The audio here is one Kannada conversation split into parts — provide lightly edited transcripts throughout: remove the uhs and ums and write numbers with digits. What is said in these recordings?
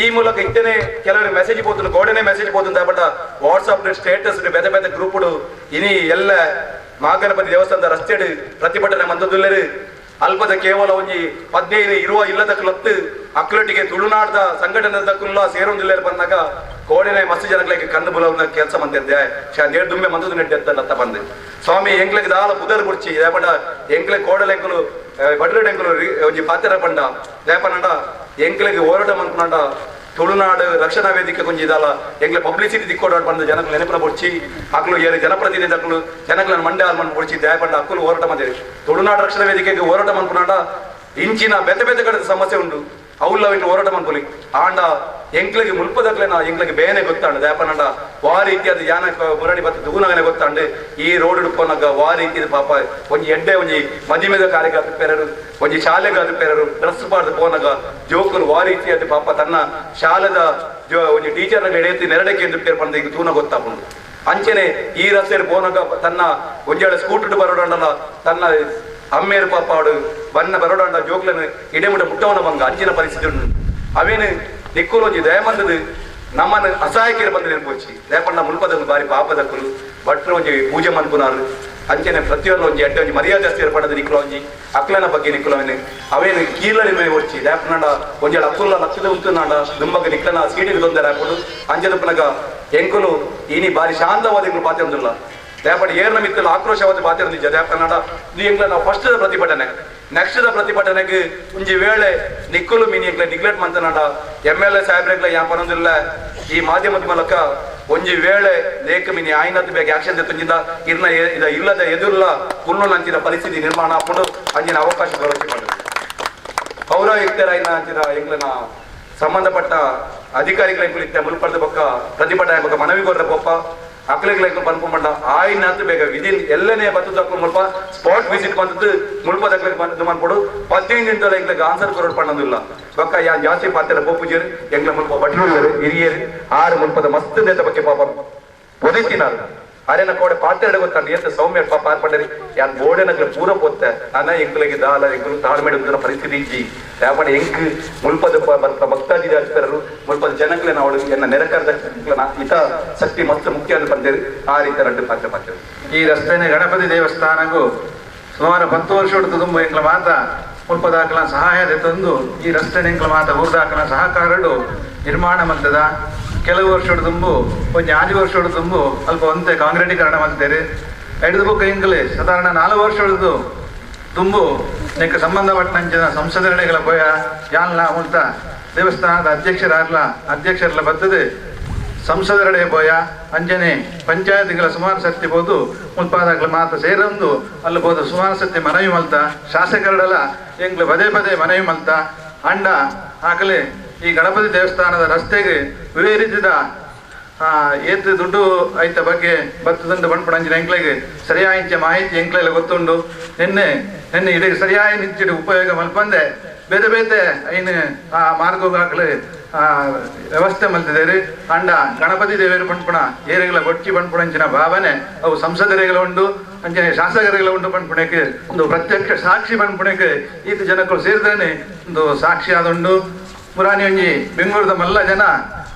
ಈ ಮೂಲಕ ಇತ್ತೇನೆ ಕೆಲವರಿಗೆ ಮೆಸೇಜ್ పోతుంది ಗೋಡೆನೆ ಮೆಸೇಜ್ పోతుంది కాబట్టి ವಾಟ್ಸಾಪ್ ಸ್ಟೇಟಸ್ ಬೆದ ಬೆದ ಗ್ರೂಪ್ಗಳು ಇನಿ ಎಲ್ಲ ಮಹಾಗಣಪತಿ ದೇವಸ್ಥಾನದ ರಸ್ತೆ ಪ್ರತಿಭಟನೆ ಮಂದದುಲ್ಲರು ಅಲ್ಪದ ಕೇವಲ ಒಂಜಿ 15-20 ಇಲ್ಲದಕ್ಕಲತ್ತು ಅಕ್ಲೊಟ್ಟಿಗೆ ತುಳುನಾಡದ ಸಂಘಟನೆದಕ್ಕುಲ್ಲ ಸೇರೊಂದಿಲ್ಲರು ಬಂದಾಗ ಕೋಡೆನೆ ಮಸ್ತ್ ಜನಗಳಿಗೆ ಕಂದು ಬುಲವನ್ನ ಕೆಲಸ ಮಂದಿದ್ದೆ ನೇರ್ ದುಂಬೆ ಮಂದದು ನೆಡ್ಡೆತ್ತ ಬಂದೆ ಸ್ವಾಮಿ ಎಂಕ್ಲೆಗೆ ದಾಳ ಬುದರ್ ಬುಡ್ಚಿ ದೇಪಂಡ ಎಂಕ್ಲೆ ಕೋಡಲೆಂಕುಲು ಬಡ್ರಡೆಂಕುಲು ಒಂಜಿ ಪಾತ್ರ ಪಂಡ ದೇಪನಂಡ ಎಂಕ್ಲೆಗೆ ಹೋರಾಟ ಮನ್ಪುನಂಡ ತುಳುನಾಡು ರಕ್ಷಣಾ ವೇದಿಕೆ ಕೊಂಚ ಇದಾಲ ಎಂಗ್ಲೆ ಪಬ್ಲಿಸಿಟಿ ದಿಕ್ಕೋಡಾಡ್ ಬಂದು ಜನಗಳು ನೆನಪಿನ ಬೊಡ್ಚಿ ಅಕ್ಲು ಏರು ಜನಪ್ರತಿನಿಧಿ ಅಕ್ಲು ಜನಗಳನ್ನು ಮಂಡ್ಯ ಮನ್ ಬೊಡ್ಚಿ ದಯಪಂಡ ಅಕ್ಕಲು ಹೋರಾಟ ಮಂದಿರಿ ತುಳುನಾಡು ರಕ್ಷಣಾ ವೇದಿಕೆಗೆ ಹೋರಾಟ ಮನ್ಪುನಂಡ ಇಂಚಿನ ಬೆತೆ ಬೆತೆ ಕಡೆ ಸಮಸ್ಯೆ ಉಂಟು అవుల్లో ఇట్లా ఓరటం అనుకోలి ఆండ ఎంక్లకి ముల్పదట్లేనా ఎంక్లకి బేనే ಗೊತ್ತಾಂಡ ದೇಪನಂಡ ವಾರಿ ಇತ್ಯಾದಿ ಯಾನ ಮುರಡಿ ಬತ್ತ ದೂನಗನೆ ಗೊತ್ತಾಂಡೆ ಈ ರೋಡ್ ಹಿಡ್ಕೊಂಡಾಗ ವಾರಿ ಇತ್ಯದ ಪಾಪ ಒಂಜಿ ಎಡ್ಡೆ ಒಂಜಿ ಮದಿಮೆದ ಕಾರ್ಯಗಾತ ಪೇರರು ಒಂಜಿ ಶಾಲೆಗಾದ ಪೇರರು ಡ್ರೆಸ್ ಪಾಡ್ದು ಪೋನಾಗ ಜೋಕುಲು ವಾರಿ ಇತ್ಯಾದಿ ಪಾಪ ತನ್ನ ಶಾಲೆದ ಒಂಜಿ ಟೀಚರ್ನ ಎಡೆಯತ್ತಿ ನೆರಡಕ್ಕೆ ಎಂದು ಪೇರು ಪಂಡ ಈಗ ತೂನ ಗೊತ್ತಾಪುಂಡು ಅಂಚೆನೆ ಈ ರಸ್ತೆಯಲ್ಲಿ ಪೋನಾಗ ತನ್ನ ಒಂಜೇಳ ಸ್ಕೂಟರ್ ಬರೋಡಂಡಲ್ಲ ತನ್ನ ಅಮ್ಮೇರು ಪಾಪಾಡು ಬನ್ನ ಬರೋಡಂಡ ಜೋಕ್ಲನ್ನು ಇಡೆಮುಟ ಮುಟ್ಟವನ ಬಂಗ ಅಂಚಿನ ಪರಿಸ್ಥಿತಿ ಉಂಟು ಅವೇನು ದಿಕ್ಕುಲೊಂಜಿ ದಯಮಂದದು ನಮ್ಮನ್ನು ಅಸಹಾಯಕರು ಬಂದು ನೆನಪೋಚಿ ದಯಪಂಡ ಮುಲ್ಪದನ್ನು ಬಾರಿ ಪಾಪದಕ್ಕಲು ಭಟ್ರು ಒಂಜಿ ಪೂಜೆ ಮನ್ಪುನಾರು ಅಂಚನೆ ಪ್ರತಿಯೊಂದು ಒಂಜಿ ಎಡ್ಡೆ ಒಂಜಿ ಮರ್ಯಾದೆ ಏರ್ಪಡದ ನಿಕ್ಕುಲೊಂಜಿ ಅಕ್ಲನ ಬಗ್ಗೆ ನಿಕ್ಕುಲವೇನು ಅವೇನು ಕೀಲಡಿ ಮೇಲೆ ಒಚ್ಚಿ ದಯಪನಂಡ ಒಂಜೇಳ ಅಕ್ಕುಲ್ಲ ಲಕ್ಷದ ಉಂಟುನಾಡ ದುಂಬಗೆ ನಿಕ್ಕನ ಸೀಟಿಗೆ ತೊಂದರೆ ಹಾಕೊಂಡು ಅಂಜದಪ್ಪನಗ ಎಂಕುಲು ಇನಿ ಬಾರಿ ಶಾಂತವಾದಿಗಳು ಪಾತ್ರೊಂದಿಲ್ಲ ದಯಪಡಿ ಏರ್ನ ಮಿತ್ತಲು ಆಕ್ರೋಶವಾದ ಪಾತ್ರ ನಿಜ ದಯಪನಂಡ ಎಂಗ್ಲ ನಾವು ಫಸ್ಟ್ ಪ್ರತಿಭಟನೆ ನೆಕ್ಸ್ಟ್ ಪ್ರತಿಭಟನೆಗೆ ಒಂಜಿ ವೇಳೆ ನಿಕ್ಕುಲು ಮೀನಿ ಎಂಗ್ಲ ನಿಗ್ಲೆಕ್ಟ್ ಮಂತನಾಡ MLA ಸಾಹೇಬ್ರೆಗ್ಲ ಯಾ ಪನೊಂದಿಲ್ಲ ಈ ಮಾಧ್ಯಮದ ಮೂಲಕ ಒಂಜಿ ವೇಳೆ ಲೇಖ ಮಿನಿ ಆಯ್ನದ್ದು ಬೇಗ ಆಕ್ಷನ್ ತೆತ್ತೊಂಜಿಂದ ಇಲ್ಲದ ಎದುರುಲ್ಲ ಪುಲ್ಲು ಅಂಚಿನ ಪರಿಸ್ಥಿತಿ ನಿರ್ಮಾಣ ಹಾಕೊಂಡು ಅಂಚಿನ ಅವಕಾಶಗಳು ಪೌರಾಯುಕ್ತರಾಯಿನ ಅಂಚಿನ ಎಂಗ್ಲನ ಸಂಬಂಧಪಟ್ಟ ಅಧಿಕಾರಿಗಳ ಮುಲ್ಪಡ್ದ ಬೊಕ್ಕ ಪ್ರತಿಭಟನೆ ಬೊಕ್ಕ ಮನವಿ ಕೊರ್ರ ಪೊಪ್ಪ ಅಕ್ಲೆಗ್ಲೈಕ್ ಪನ್ಕೊಂಡ ಆಯ್ನತ್ತು ಬೇಗ ವಿದಿನ್ ಎಲ್ಲನೇ ಬತ್ತದಕ್ಕೂ ಮುಲ್ಪ ಸ್ಪಾಟ್ ವಿಸಿಟ್ ಬಂದದ್ದು ಮುಲ್ಪದಕ್ಲೆಗ್ ಬಂದು ಮನ್ಕೊಡು 15 ದಿನದಲ್ಲಿ ಎಂಗ್ಲಿಗೆ ಆನ್ಸರ್ ಕೊರೋಡ್ ಪಣ್ಣದಿಲ್ಲ ಬೊಕ್ಕ ಯಾ ಜಾಸ್ತಿ ಪಾತ್ರ ಪೋಪುಜರು ಎಂಗ್ಲ ಮುಲ್ಪ ಬಟ್ಲೂರು ಹಿರಿಯರು ಆರು ಮುಲ್ಪದ ಮಸ್ತ್ ದೇತ ಬಗ್ಗೆ ಪಾಪ ಒದಿತಿನಾರು ಅರೆನ ಕೋಡೆ ಪಾತ್ರೆ ಗೊತ್ತಾಂಡ ಎಂತ ಸೌಮ್ಯ ಪಾಪ ಆರ್ಪಡ್ರಿ ಯಾನ್ ಬೋರ್ಡೆನಕ್ಲೆ ಪೂರ ಪೋತ್ತೆ ಅನ್ನ ಎಂಕ್ಲೆಗೆ ದಾಲ ಎಂಕ್ಲು ತಾಳ್ಮೆಡುವುದರ ಪರಿಸ್ಥಿತಿ ಇಜ್ಜಿ ಯಾಪಣ ಎಂಕ್ ಮುಲ್ಪದ ಬರ್ತ ಭಕ್ತಾದಿ ಜಾಸ್ತಿರರು ಮುಲ್ಪದ ಜನಕ್ಲೆ ನಾವು ಎನ್ನ ನೆರಕರ್ದ ಹಿತ ಶಕ್ತಿ ಮಸ್ತ್ ಮುಖ್ಯ ಅಂತ ಬಂದಿರಿ ಆ ರೀತಿ ರಡ್ಡು ಪಾತ್ರ ಪಾತ್ರ ಈ ರಸ್ತೆನೆ ಗಣಪತಿ ದೇವಸ್ಥಾನಗೂ ಸುಮಾರು 10 ವರ್ಷ ಹೊಡೆದು ತುಂಬ ಎಂಕ್ಲ ಮಾತ ಮುಲ್ಪದಾಕಲ ಸಹಾಯದ ತಂದು ಈ ರಸ್ತೆ ಎಂಕ್ಲ ಮಾತ ಊರ್ದಾಕಲ ಸಹಕಾರಡು ನಿರ್ಮಾಣ ಮಂತದ ಕೆಲವು ವರ್ಷ ತುಂಬು ಒಂದು 5 ವರ್ಷ ತುಂಬು ಅಲ್ಪ ಒಂತೆ ಕಾಂಕ್ರೀಟೀಕರಣ ಮಾಡ್ತಾರೆ ಐದು ಬುಕ್ ಇಂಗ್ಲೆ ಸಾಧಾರಣ 4 ವರ್ಷ ಹೊಡೆದು ತುಂಬು ನೆಕ್ಕ ಸಂಬಂಧಪಟ್ಟಂಚಿನ ಸಂಸದಗಳ ಪೋಯ ಯಾಲ್ನ ಉಂಟ ದೇವಸ್ಥಾನದ ಅಧ್ಯಕ್ಷರಲ್ಲ ಬರ್ತದೆ ಸಂಸದರಡೆ ಪೋಯ ಅಂಜನೆ ಪಂಚಾಯತ್ಗಳ ಸುಮಾರು ಸತ್ಯ ಬೋದು ಮುಲ್ಪಾದಾಗ್ಲ ಮಾತ್ರ ಸೇರೊಂದು ಅಲ್ಲಿ ಬೋದು ಸುಮಾರು ಸತ್ಯ ಮನವಿ ಮಲ್ತ ಶಾಸಕರಡೆಲ್ಲ ಎಂಗ್ಲು ಪದೇ ಪದೇ ಮನವಿ ಮಲ್ತ ಅಂಡ ಆಗಲೇ ಈ ಗಣಪತಿ ದೇವಸ್ಥಾನದ ರಸ್ತೆಗೆ ವಿವೇರಿಸಿದ ಏತು ದುಡ್ಡು ಐತ ಬಗ್ಗೆ ಬತ್ತದಂಡು ಬಂಡ್ಪುಣಂಚಿನ ಎಂಕ್ಲೆಗೆ ಸರಿಯಾದ ಮಾಹಿತಿ ಎಂಕ್ಲೆಲ್ಲ ಗೊತ್ತುಂಡು ನಿನ್ನೆ ಇದಕ್ಕೆ ಸರಿಯಾಗಿ ನಿಂಚಿಡು ಉಪಯೋಗ ಮಲ್ಪಂದೆ ಬೇತೆ ಬೇತೆ ಐನು ಆ ಮಾರ್ಗವಾಗಲೇ ವ್ಯವಸ್ಥೆ ಮಲ್ತಿದ್ದೇವೆ ಅಂಡ ಗಣಪತಿ ದೇವರು ಪಂಡ್ಪುಣ ಏರೆಗಳ ಬೊಡ್ಚಿ ಪಂಡ್ಪುಣಂಚಿನ ಭಾವನೆ ಅವು ಸಂಸದರಿಗಳ ಉಂಡು ಅಂಚನೆ ಶಾಸಕರಿಗಳ ಉಂಡು ಪಂಡ್ಪುಣಕ್ಕೆ ಒಂದು ಪ್ರತ್ಯಕ್ಷ ಸಾಕ್ಷಿ ಪಂಡ್ಪುಣಕ್ಕೆ ಈತ ಜನಗಳು ಸೇರಿದ್ರೆ ಒಂದು ಸಾಕ್ಷಿ ಆದುಂಡು ಪುರಾಣಿ ಒಂಜಿ ಬೆಂಗಳೂರದ ಮಲ್ಲ ಜನ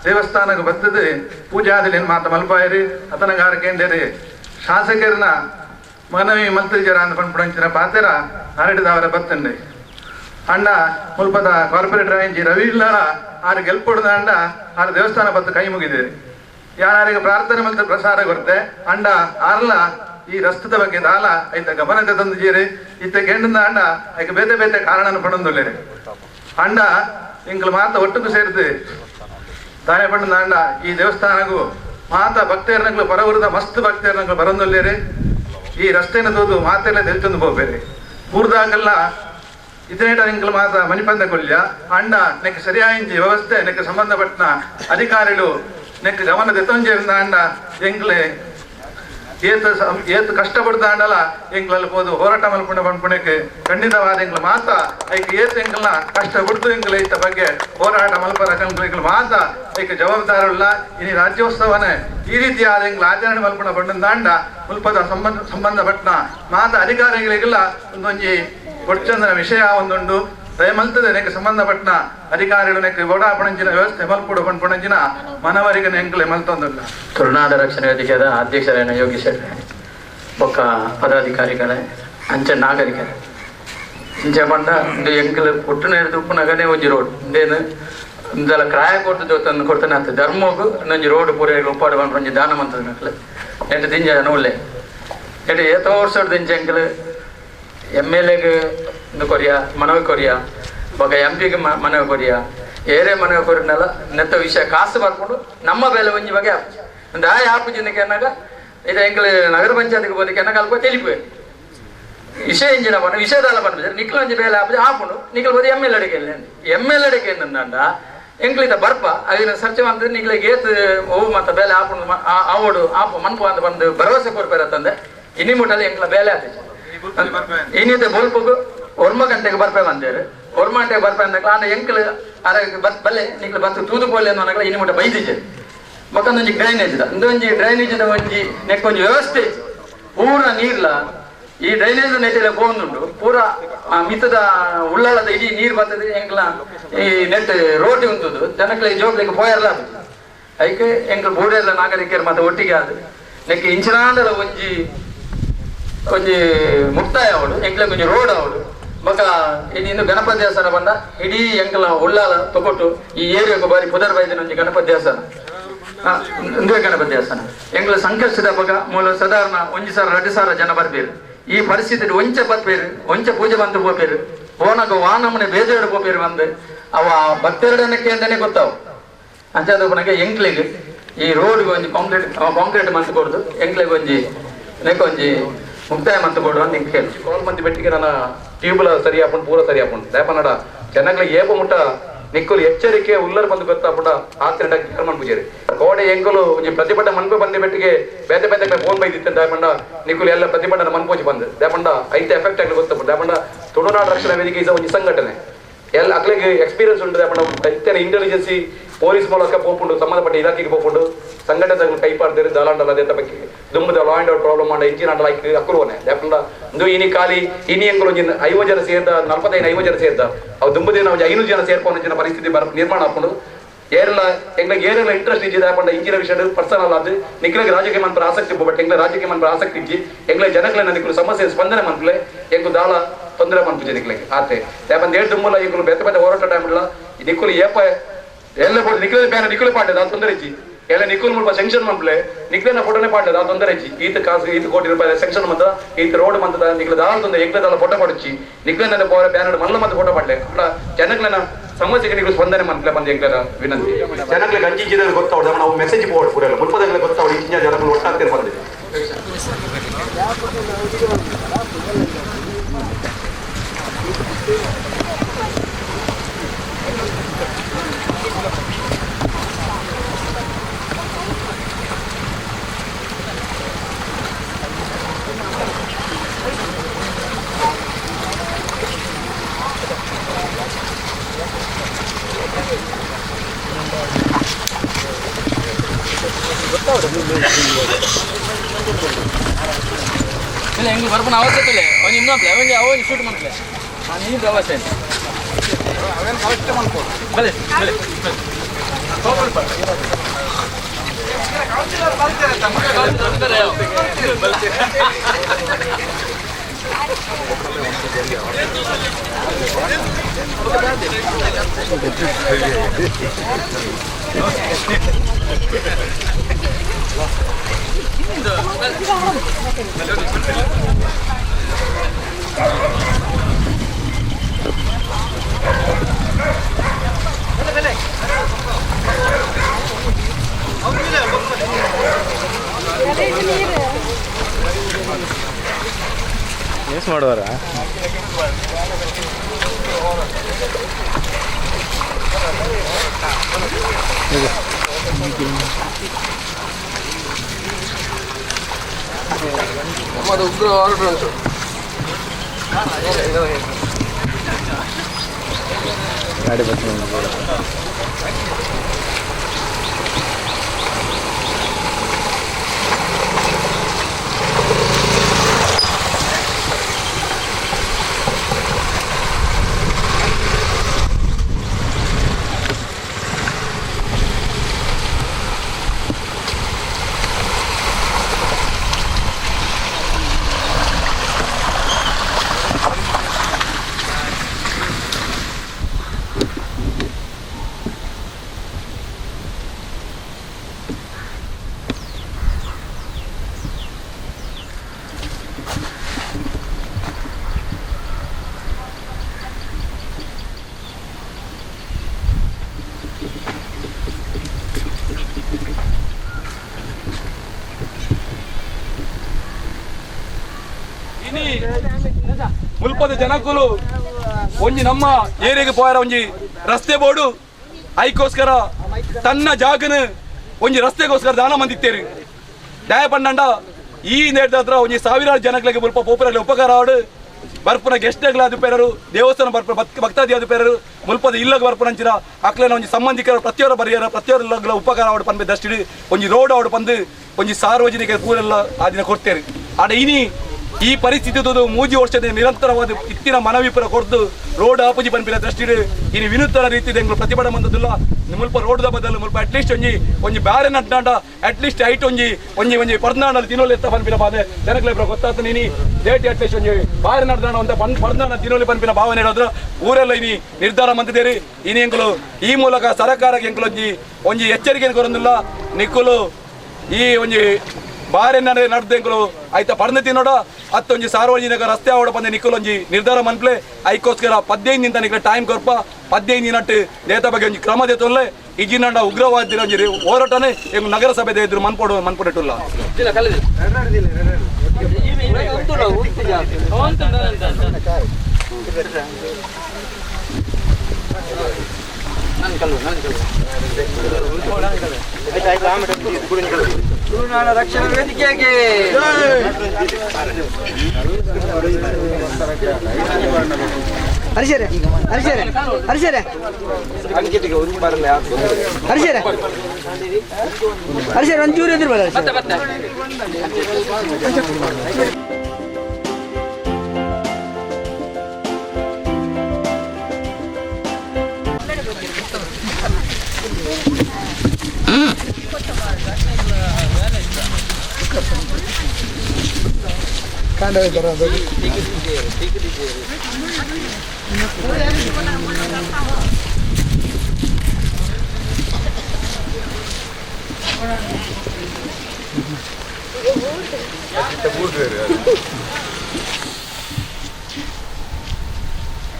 ದೇವಸ್ಥಾನಕ್ಕೆ ಬರ್ತದೆ ಪೂಜಾದಲ್ಲಿ ಮಾತ ಮಲ್ಪಾಯರಿ ಅತನಗಾರ ಕೇಂದ್ರಿ ಶಾಸಕರನ್ನ ಮನವಿ ಮಲ್ತಿಜರ ಅಂತ ಪಂಡ್ಪುಣಂಚಿನ ಪಾತ್ರ ಹರಡಿದವರ ಬತ್ತಂಡೆ ಅಂಡ ಮುಲ್ಪದ ಕಾರ್ಪೊರೇಟರ್ ಇಂಜಿ ರವಿ ಇಲ್ಲಾರ ಆರು ಗೆಲ್ಪೊಡ್ದ ಅಂಡ ಆರು ದೇವಸ್ಥಾನ ಬತ್ತು ಕೈ ಮುಗಿದಿರಿ ಯಾರಿಗೆ ಪ್ರಾರ್ಥನೆ ಮತ್ತು ಪ್ರಸಾರ ಕೊರತೆ ಅಂಡ ಆರ್ಲ ಈ ರಸ್ತದ ಬಗ್ಗೆ ದಾಲ ಐತ ಗಮನದ ತಂದು ಜೀರಿ ಇತ್ತ ಗೆಂಡದ ಅಂಡ ಐಕ ಬೇತೆ ಬೇತೆ ಕಾರಣ ಪಡೊಂದುಲ್ಲೇರಿ ಅಂಡ ಇಂಗ್ಲು ಮಾತ ಒಟ್ಟಿಗೆ ಸೇರಿದೆ ತಾನೇ ಪಂಡ ಅಂಡ ಈ ದೇವಸ್ಥಾನಗೂ ಮಾತ ಭಕ್ತೇರ್ನಗಳು ಪರವರದ ಮಸ್ತ್ ಭಕ್ತೇರ್ನಗಳು ಬರೊಂದುಲ್ಲೇರಿ ಈ ರಸ್ತೆನ ತೋದು ಮಾತೆಲ್ಲ ತೆಲ್ತೊಂದು ಹೋಗ್ಬೇರಿ ಊರ್ದಾಗೆಲ್ಲ ಇತನೇಟ ಇಂಗ್ಲು ಮಾತ ಮನಿಪಂದ ಕೊಲ್ಯ ಅಂಡ ನೆಕ್ ಸರಿಯಾಗಿ ವ್ಯವಸ್ಥೆ ನೆಕ್ ಸಂಬಂಧಪಟ್ಟ ಅಧಿಕಾರಿಗಳು ನೆಕ್ ಗಮನ ತೆತ್ತೊಂಜೇರಿಂದ ಅಂಡ ಎಂಗ್ಲೆ ಏತು ಕಷ್ಟಪಡ್ತಾ ಅಂಡಲ್ಲ ಎಂಗ್ಲಲ್ಲಿ ಹೋದು ಹೋರಾಟ ಮಲ್ಪುಣ ಪಂಪುಣಕ್ಕೆ ಖಂಡಿತವಾದ ಎಂಗ್ಲು ಮಾತ ಐಕ ಏತು ಎಂಗ್ಲನ್ನ ಕಷ್ಟಪಡ್ತು ಎಂಗ್ಲ ಇತ್ತ ಬಗ್ಗೆ ಹೋರಾಟ ಮಲ್ಪರ ಕಂಗ್ಲು ಮಾತ ಐಕ ಜವಾಬ್ದಾರಲ್ಲ ಇನಿ ರಾಜ್ಯೋತ್ಸವನೇ ಈ ರೀತಿಯಾದ ಎಂಗ್ಲ ಆಚರಣೆ ಮಲ್ಪುಣ ಪಂಡ ಮುಲ್ಪದ ಸಂಬಂಧಪಟ್ಟ ಮಾತ ಅಧಿಕಾರಿಗಳಿಗೆಲ್ಲ ಒಂದೊಂಜಿ ಕೊಡ್ಚಂದನ ವಿಷಯ ಒಂದುಂಡು ದಯಮಲ್ತದೆ ನೆಕ್ಕೆ ಸಂಬಂಧಪಟ್ಟ ಅಧಿಕಾರಿಗಳು ನೆಕ್ಕೆ ಓಡಾಪಣಂಚಿನ ವ್ಯವಸ್ಥೆ ಮಲ್ಪುಡು ಪಂಪಣಂಚಿನ ಮನವರಿಗೆ ನೆಂಕಲೆ ಮಲ್ತೊಂದಿಲ್ಲ. ತುಳುನಾಡ ರಕ್ಷಣಾ ವೇದಿಕೆಯ ಅಧ್ಯಕ್ಷರಾದ ಯೋಗೀಶ್ ಬೊಕ್ಕ ಪದಾಧಿಕಾರಿಗಳೇ ಅಂಚೆ ನಾಗರಿಕರೇ ಇಂಚೆ ಪಂಡ ಎಂಕಲ್ ಪುಟ್ಟನ ಹಿಡಿದು ಉಪ್ಪುನಗನೇ ಒಂಜಿ ರೋಡ್ ಇಂದೇನು ಇಂದಲ ಕ್ರಾಯ ಕೊಟ್ಟು ಜೊತೆ ಕೊಡ್ತಾನೆ ಅಂತ ಧರ್ಮಗೂ ಒಂಜಿ ರೋಡ್ ಪೂರ ಉಪ್ಪಾಡು ಬಂದು ಒಂಜಿ ದಾನ ಮಂತ್ರದ ಮಕ್ಕಳು ಎಂಟು ತಿಂಜ ನೋಡ್ಲೆ ಎಂಟು ಏತೋ ವರ್ಷದ ದಿಂಚ ಎಂಕಲ್ MLAಗೆ ಒಂದು ಕೊರಿಯಾ ಮನವಿ ಕೊರಿಯಾ ಬೊಕ MP ಗೆ ಮನವಿ ಕೊರಿಯಾ ಏರೇ ಮನವಿ ಕೊರಿನಲ್ಲ ನೆತ್ತ ವಿಷಯ ಕಾಸು ಬರ್ಕೊಂಡು ನಮ್ಮ ಬೆಲೆ ಒಂಜಿ ಬಗೆ ಆಪುಜಿ ಒಂದು ಆಪು ಜನಕ್ಕೆ ಎನ್ನಾಗ ಇದು ಎಂಕಲ್ ನಗರ ಪಂಚಾಯತ್ಗೆ ಬೋದಕ್ಕೆ ಎನ್ನಾಗ ಅಲ್ಪ ತಿಳಿಪುವೆ ವಿಷಯ ಇಂಜಿನ ಬಣ್ಣ ವಿಷಯದಲ್ಲ ಬಂದ ನಿಖಲ್ ಒಂಜಿ ಬೇಲೆ ಆಪುಜಿ ಆಪುಂಡು ನಿಖಲ್ ಬೋದಿ MLA ಏನಂದ ಎಂಕ್ಲಿತ ಬರ್ಪ ಅದನ್ನ ಸರ್ಚ್ ಮಾಡಿದ್ರೆ ನಿಖಲೆ ಗೇತ್ ಓವು ಮತ್ತೆ ಬೇಲೆ ಆಪುಂಡು ಆವೋಡು ಆಪು ಮನ್ಪು ಅಂತ ಬಂದು ಭರವಸೆ ಕೊಡ್ಬೇರಂತಂದೆ ಇನ್ನಿ ಮುಟ್ಟಲ್ಲಿ ಎಂಕ್ಲ ಬೇಲೆ ಆತೈತಿ ಇನ್ನಿದೆ ಬೋಲ್ಪಗು ಒರ್ಮ ಗಂಟೆಗೆ ಬರ್ಪೆ ಬಂದೇರು ಒರ್ಮ ಗಂಟೆಗೆ ಬರ್ಪೆ ಅಂದಾಗ ನಾನು ಎಂಕಲ್ ಅರ ಬಲ್ಲೆ ನಿಖಲ್ ಬಂತು ತೂದು ಪೋಲೆ ಅನ್ನೋ ಇನ್ನಿ ಮುಟ್ಟ ಬೈದಿದ್ದೆ ಮತ್ತೊಂದೊಂಜಿ ಡ್ರೈನೇಜ್ ಇಂದೊಂಜಿ ಡ್ರೈನೇಜ್ ಒಂಜಿ ನೆಕ್ಕೊಂಜಿ ವ್ಯವಸ್ಥೆ ಪೂರ ನೀರ್ಲ ಈ ಡ್ರೈನೇಜ್ ನೆಟ್ಟಿಲ್ಲ ಬೋಂದುಂಡು ಪೂರ ಮಿತದ ಉಳ್ಳಾಳದ ಇಡೀ ನೀರು ಬರ್ತದೆ ಎಂಕ್ಲ ಈ ನೆಟ್ ರೋಟಿ ಉಂಟುದು ಜನಕ್ಲ ಜೋಗ್ಲಿಕ್ಕೆ ಪೋಯರ್ಲ ಅದಕ್ಕೆ ಎಂಕ್ಲ ಬೋಡೆಲ್ಲ ನಾಗರಿಕರು ಮತ್ತೆ ಒಟ್ಟಿಗೆ ಆದ ನೆಕ್ಕೆ ಇಂಚಿನಾಂಡಲ ಒಂಜಿ ಮುಕ್ತಾಯ ಅವಡು ಎಂಕ್ಲ ಕೊಂಚ ರೋಡ್ ಅವಡು ಬೊಕ ಇನ್ನು ಗಣಪತಿ ದೇವಸ್ಥಾನ ಬಂದ ಇಡೀ ಎಂಕ್ಲ ಉಳ್ಳಾಲ ತಗೊಟ್ಟು ಈ ಏರಿಯಾಗ ಬಾರಿ ಪುದರ್ ಬೈದಿನ ಒಂಜಿ ಗಣಪತಿ ದೇವಸ್ಥಾನ ಇಂದುವೆ ಗಣಪತಿ ದೇವಸ್ಥಾನ ಎಂಕ್ಲ ಸಂಕಷ್ಟದ ಬಗ ಮೂಲ ಸಾಧಾರಣ 1,000-2,000 ಜನ ಬರ್ಬೇರು ಈ ಪರಿಸ್ಥಿತಿ ಒಂಚ ಬರ್ಬೇರು ಒಂಚ ಪೂಜೆ ಬಂದು ಹೋಗ್ಬೇರು ಓನಾಗ ವಾನಮ್ಮನೆ ಬೇಜಾಡು ಹೋಗ್ಬೇರು ಬಂದು ಅವ ಭಕ್ತರಡನಕ್ಕೆ ಅಂತಾನೆ ಗೊತ್ತಾವು ಅಂಚದ ನನಗೆ ಎಂಕ್ಲಿಗೆ ಈ ರೋಡ್ಗೆ ಒಂಜಿ ಕಾಂಕ್ರೀಟ್ ಮಂತ್ ಕೊಡ್ದು ಎಂಕ್ಲಿಗೆ ಒಂಜಿ ನೆಕ್ಕೊಂಜಿ ಮುಕ್ತಾಯ ಮಂತ್ ಕೊಡು ಅಂತ ಹಿಂಗೆ ಹೇಳಿ ಕಾಲ್ ಮಂದಿ ಬೆಟ್ಟಿಗೆ ನನ್ನ ಟ್ಯೂಬ್ಲ ಸರಿ ಹಾಕೊಂಡು ಪೂರ ಸರಿ ಹಾಕೊಂಡು ಲೇಪನಡ ಜನಗಳಿಗೆ ಏಪ ಮುಟ್ಟ ನಿಕ್ಕಲು ಎಚ್ಚರಿಕೆ ಉಲ್ಲರ್ ಬಂದು ಗೊತ್ತಾಪುಟ ಆತ್ರೆಂಡ ಕೇರ್ ಮನ್ಪುಜೇರಿ ಕೋಡೆ ಎಂಕಲು ಒಂಜಿ ಪ್ರತಿಭಟನೆ ಮನ್ಪು ಬಂದ ಬೆಟ್ಟಿಗೆ ಬೇತೆ ಬೇತೆ ಫೋನ್ ಬೈದಿತ್ತು ದಾಪಂಡ ನಿಕ್ಕಲು ಎಲ್ಲ ಪ್ರತಿಭಟನೆ ಮನ್ಪೋಜಿ ಬಂದು ದಾಪಂಡ ಐತೆ ಎಫೆಕ್ಟ್ ಆಗಲಿ ಗೊತ್ತಾಪುಟ ದಾಪಂಡ ತುಳುನಾಡು ರಕ್ಷಣಾ ವೇದಿಕೆ ಇಸ ಒಂಜಿ ಸಂಘಟನೆ ಎಲ್ಲ ಅಕ್ಲಿಗೆ ಎಕ್ಸ್ಪೀರಿಯನ್ಸ್ ಉಂಟು ದಾಪಂಡ ಇತ್ತೇನೆ ಇಂಟೆಲಿಜೆನ್ಸಿ ಪೊಲೀಸ್ ಮೂಲಕ ಹೋಗ್ಕೊಂಡು ಸಂಬಂಧಪಟ್ಟ ಇಲಾಖೆಗೆ ಹೋಗ್ಕೊಂಡು ಸಂಘಟನೆಗಳು ಕೈ ಪಾಡ್ತಾರೆ ದಾಲಾಂಡಲ ಅದೇ ಬಗ್ಗೆ ದುಮ್ಮದ ಲಾ ಅಂಡ್ ಆರ್ಡರ್ ಪ್ರಾಬ್ಲಮ್ ಮಾಡ ಇಂಜಿನ್ ಅಂಡ ಲೈಕ್ ಅಕ್ರುವನೆ ಯಾಕಂದ್ರೆ ಇಂದು ಇನಿ ಖಾಲಿ ಇನಿ ಎಂಕಲು 50 ಜನ ಸೇರ್ದ 45-50 ಜನ ಸೇರ್ದ ಅವು ದುಂಬದಿನ 500 ಜನ ಸೇರ್ಕೊಂಡು ಜನ ಪರಿಸ್ಥಿತಿ ನಿರ್ಮಾಣ ಹಾಕೊಂಡು ಏರೆಲ್ಲ ಎಂಗ್ಲಿಗೆ ಏರೆಲ್ಲ ಇಂಟ್ರೆಸ್ಟ್ ಇದ್ದಿದೆ ಯಾಕಂದ್ರೆ ಇಂಜಿನ ವಿಷಯ ಪರ್ಸನಲ್ ಅದು ನಿಕ್ಲಿಗೆ ರಾಜಕೀಯ ಮನ್ಪರ ಆಸಕ್ತಿ ಬಟ್ ಎಂಗ್ಲ ರಾಜಕೀಯ ಮನ್ಪರ ಆಸಕ್ತಿ ಇಜ್ಜಿ ಎಂಗ್ಲ ಜನಗಳ ನಿಕ್ಕಲು ಸಮಸ್ಯೆ ಸ್ಪಂದನೆ ಮನ್ಪಲೆ ಎಂಗು ದಾಳ ತೊಂದರೆ ಮನ್ಪುಜೆ ನಿಕ್ಲಿಗೆ ಆತೆ ಯಾಕಂದ್ರೆ 2 ದುಮ್ಮಲ ಎಂಗ್ಲು ಬೇತೆ ಬೇತೆ ಹೋರಾಟ ಟೈಮ್ ಇಲ್ಲ ನಿಕ್ಕಲು ಏಪ ಎಲ್ಲ ನಿಕ್ಲೆ ಬೇರೆ ನಿಕ್ಕಲು ಪಾಡ್ಯದ ಅದು ತೊಂದರೆ ಇಜ್ಜಿ ಎಲ್ಲ ನಿಕ್ಕಲ್ ಮುಲ್ಪ ಸೆಂಕ್ಷನ್ ಮನ್ಪಲೆ ನಿಕ್ಲೆನ ಫೋಟೋನೇ ಪಾಡ್ಯದ ಅದು ತೊಂದರೆ ಇಜ್ಜಿ ಈತ ಕಾಸು 5 ಕೋಟಿ ರೂಪಾಯಿ ಸೆಂಕ್ಷನ್ ಮಂತ ಈತ ರೋಡ್ ಮಂತದ ನಿಕ್ಲ ದಾಳ ತೊಂದರೆ ಎಂಗ್ಲ ದಾಳ ಫೋಟೋ ಪಡಿಚ್ಚಿ ನಿಕ್ಲೆನ ಪೋರ ಬ್ಯಾನರ್ ಮಲ್ಲ ಮತ್ತೆ ಫೋಟೋ ಪಾಡ್ಲೆ ಅಲ್ಲ ಜನಗಳನ್ನ ಸಮಸ್ಯೆಗೆ ನಿಕ್ಕಲು ಸ್ಪಂದನೆ ಮನ್ಪಲೆ ಬಂದ ಎಂಗ್ಲ ವಿನಂತಿ ಜನಗಳಿಗೆ ಅಂಚಿದ ಗೊತ್ತಾವಡ ನಾವು ಮೆಸೇಜ್ ಬೋರ್ಡ್ ಪೂರ ಮುಲ್ಪದಂಗ್ಲ ಗೊತ್ತಾವಡ ಇಂಚಿನ ಜನಗಳು ಒಟ್ಟಾಗ್ತಾರೆ ಬಂದಿದೆ ಇಲ್ಲ ಹೆಂಗೆ ಬರ್ಪನ ಅವಶ್ಯಕತೆ ಇಲ್ಲ ಅವ್ನು ಇನ್ನೊಂದು ಅವನಿಗೆ ಅವನು ಶೂಟ್ ಮಾಡ್ಲೆ ನಾನು ಇನ್ನೊಂದು ಅವಶ್ಯ ಅವೇನು ಕರೆಕ್ಟ್ ಮಾಡ್ಬೋದು ಬಲೆ ಬಲೆ ಮಿಸ್ ಮಾಡುವಾರ ನಮ್ಮದು ಉಗ್ರ ಆರ್ಡರ್ ಉಂಟು ಗಾಡಿ ಬರ್ತೀನಿ ಮುಲ್ಪದ ಜನಕ್ಕಲು ಒಂಜಿ ನಮ್ಮ ಏರಿಯಾಗೆ ಪೋಯರ ಒಂಜಿ ರಸ್ತೆ ಬೋರ್ಡು ಐಕೋಸ್ಕರ ತನ್ನ ಜಾಗನ ಒಂಜಿ ರಸ್ತೆಗೋಸ್ಕರ ದಾನ ಮಂದಿತ್ತೇರಿ ದಯ ಪಂಡ ಈ ನೇರದ ಹತ್ರ ಒಂಜಿ ಸಾವಿರಾರು ಜನಗಳಿಗೆ ಮುಲ್ಪ ಪೋಪರಲ್ಲಿ ಉಪಕಾರ ಆಡು ಬರ್ಪುನ ಗೆಸ್ಟ್ಗಳ ಅದುಪೇರರು ದೇವಸ್ಥಾನ ಬರ್ಪುನ ಭಕ್ತಾದಿ ಅದುಪೇರರು ಮುಲ್ಪದ ಇಲ್ಲಗ ಬರ್ಪುನಂಚಿನ ಅಕ್ಲೇನ ಒಂಜಿ ಸಂಬಂಧಿಕರ ಪ್ರತಿಯೊಬ್ಬರ ಬರಿಯರ ಪ್ರತಿಯೊಬ್ಬರ ಉಪಕಾರ ಆಡು ಪನ್ಪೆ ದಷ್ಟಿಡು ಒಂಜಿ ರೋಡ್ ಆಡು ಪಂದು ಒಂಜಿ ಸಾರ್ವಜನಿಕ ಕೂರೆಲ್ಲ ಆ ದಿನ ಕೊಡ್ತೇರಿ ಆಡ ಇನಿ ಈ ಪರಿಸ್ಥಿತಿ ಮೂಜಿ ವರ್ಷದ ನಿರಂತರವಾದ ಇತ್ತಿನ ಮನವಿ ಪುರ ಕೊಡ್ದು ರೋಡ್ ಆಪುಜಿ ಪನ್ಪಿನ ದೃಷ್ಟಿಡು ಇನ್ನು ವಿನೂತನ ರೀತಿಯಲ್ಲಿ ಎಂಗ್ಲು ಪ್ರತಿಭಟನೆ ಬಂದದಿಲ್ಲ ಮುಲ್ಪ ರೋಡ್ದ ಬದಲು ಮುಲ್ಪ ಅಟ್ಲೀಸ್ಟ್ ಒಂಜಿ ಬ್ಯಾರೆ ನಡ್ನಾಂಡ ಅಟ್ಲೀಸ್ಟ್ ಹೈಟ್ ಒಂಜಿ ಪರ್ನಾಡಲ್ಲಿ ತಿನ್ನೋಲಿ ಎತ್ತ ಪನ್ಪಿನ ಬಾಧೆ ಜನಕ್ಕೆ ಗೊತ್ತಾಗ್ತಾನೆ ಇನಿ ಡೇಟ್ ಅಟ್ಲೀಸ್ಟ್ ಒಂಜಿ ಬಾರೆ ನಡ್ದಾಣ ಅಂತ ಪರ್ನಾಡ ತಿನ್ನೋಲಿ ಪನ್ಪಿನ ಭಾವನೆ ಹೇಳಿದ್ರೆ ಊರೆಲ್ಲ ಇನಿ ನಿರ್ಧಾರ ಮಂದಿದ್ದೇರಿ ಇನಿ ಎಂಗ್ಲು ಈ ಮೂಲಕ ಸರ್ಕಾರಕ್ಕೆ ಎಂಗ್ಲು ಒಂಜಿ ಎಚ್ಚರಿಕೆಯನ್ನು ಕೊರೊಂದಿಲ್ಲ ನಿಕ್ಕುಲು ಈ ಒಂಜಿ ಬಾರೆ ನಡೆದೆಂಗಳು ಆಯ್ತಾ ಪರ್ನ ತಿನ್ನೋಡ ಹತ್ತೊಂಜಿ ಸಾರ್ವಜನಿಕ ರಸ್ತೆ ಆವಡ ಬಂದೆ ನಿಕ್ಕಲೊಂಜಿ ನಿರ್ಧಾರ ಮನ್ಪ್ಲೆ ಐಕೋಸ್ಕರ 15 ನಿಂತ ನಿಕ್ಲೆ ಟೈಮ್ ಕೊರ್ಪ 15 ದಿನಟ್ಟು ದೇತ ಬಗ್ಗೆ ಒಂಜಿ ಕ್ರಮ ದೇತೊಲ್ಲೆ ಇಜಿನಂಡ ಉಗ್ರವಾದ ಒಂಜಿ ಹೋರಾಟನೇ ಎಂಗ್ ನಗರಸಭೆ ಎದುರು ಮನ್ಪೊಡೆಟ್ಟುಲ್ಲ ತುಳುನಾಡ ರಕ್ಷಣಾ ವೇದಿಕೆಗೆ ಹರಿಶರೆ ಹರಿಶರೆ ಹರಿಶರೆ ಹರಿಶರೆ ಹರಿಶರೆ ಒಂಚೂರು ಎದುರು ಬರ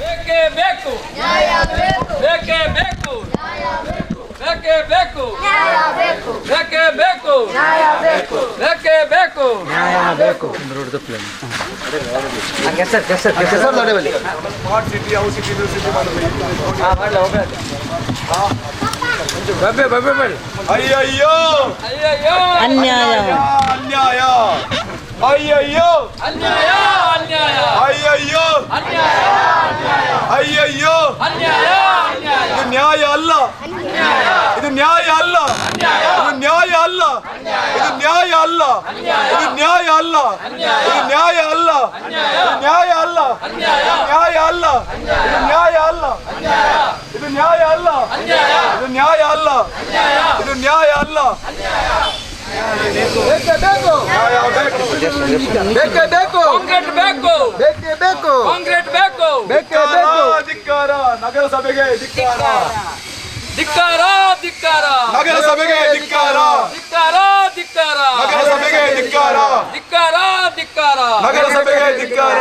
ಬೇಕೇ ಬೇಕು ಬೇಕೇ ಬೇಕು ಬೇಕೇ ಬೇಕು ಬೇಕೇ ಬೇಕು ಬೇಕೇ ಬೇಕು ಅಯ್ಯಯ್ಯೋ ಅಯ್ಯಯ್ಯೋ ಅನ್ಯಾಯ ಅನ್ಯಾಯ ಅಯ್ಯಯ್ಯೋ ಅನ್ಯಾಯ ಅನ್ಯಾಯ ಅಯ್ಯಯ್ಯೋ ಅನ್ಯಾಯ ಅಯ್ಯಯ್ಯೋ ಅನ್ಯಾಯ ಅನ್ಯಾಯ ಇದು ನ್ಯಾಯ ಅಲ್ಲ ಇದು ನ್ಯಾಯ ಅಲ್ಲ ಇದು ನ್ಯಾಯ ಅಲ್ಲ ಇದು ನ್ಯಾಯ ಅಲ್ಲ ಇದು ನ್ಯಾಯ ಅಲ್ಲ ಇದು ನ್ಯಾಯ ಅಲ್ಲ ಇದು ನ್ಯಾಯ ಅಲ್ಲ ನ್ಯಾಯ ಅಲ್ಲ ಇದು ನ್ಯಾಯ ಅಲ್ಲ ಇದು ನ್ಯಾಯ ಅಲ್ಲ ಇದು ನ್ಯಾಯ ಅಲ್ಲ ಇದು ನ್ಯಾಯ ಅಲ್ಲ ಕಾಂಕ್ರೀಟ್ ಬೇಕು ಕಾಂಕ್ರೀಟ್ ಬೇಕು ಧಿಕ್ಕಾರ ನಗರಸಭೆಗೆ ಧಿಕ್ಕಾರ ಧಿಕ್ಕಾರ ಧಿಕ್ಕಾರ ನಗರಸಭೆಗೆ ಧಿಕ್ಕಾರ ಧಿಕ್ಕಾರ ಧಿಕ್ಕಾರ ನಗರಸಭೆಗೆ ಧಿಕ್ಕಾರ ಧಿಕ್ಕಾರ ಧಿಕ್ಕಾರ ನಗರಸಭೆಗೆ ಧಿಕ್ಕಾರ